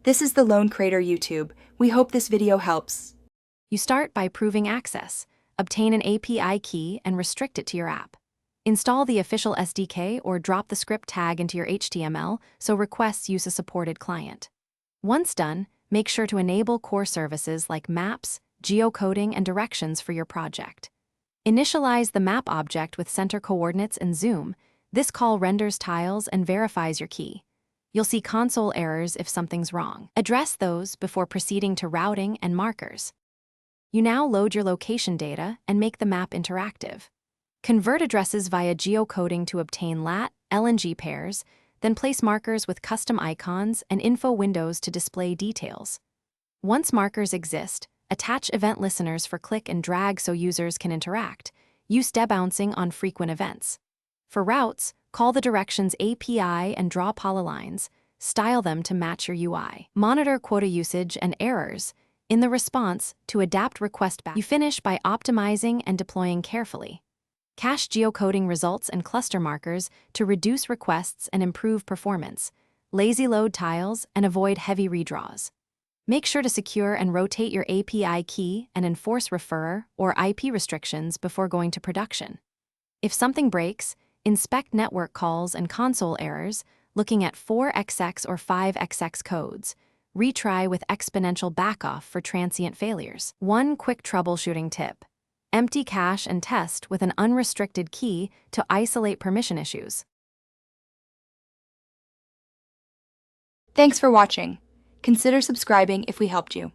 This is the Lone Crater YouTube. We hope this video helps. You start by proving access. Obtain an API key and restrict it to your app. Install the official SDK or drop the script tag into your HTML so requests use a supported client. Once done, make sure to enable core services like maps, geocoding, and directions for your project. Initialize the map object with center coordinates and zoom. This call renders tiles and verifies your key. You'll see console errors if something's wrong. Address those before proceeding to routing and markers. You now load your location data and make the map interactive. Convert addresses via geocoding to obtain lat, LNG pairs, then place markers with custom icons and info windows to display details. Once markers exist, attach event listeners for click and drag so users can interact. Use debouncing on frequent events. For routes, call the directions API and draw polylines. Style them to match your UI. Monitor quota usage and errors in the response to adapt request back. You finish by optimizing and deploying carefully. Cache geocoding results and cluster markers to reduce requests and improve performance. Lazy load tiles and avoid heavy redraws. Make sure to secure and rotate your API key and enforce referrer or IP restrictions before going to production. If something breaks, inspect network calls and console errors, looking at 4XX or 5XX codes. Retry with exponential backoff for transient failures. One quick troubleshooting tip: empty cache and test with an unrestricted key to isolate permission issues. Thanks for watching. Consider subscribing if we helped you.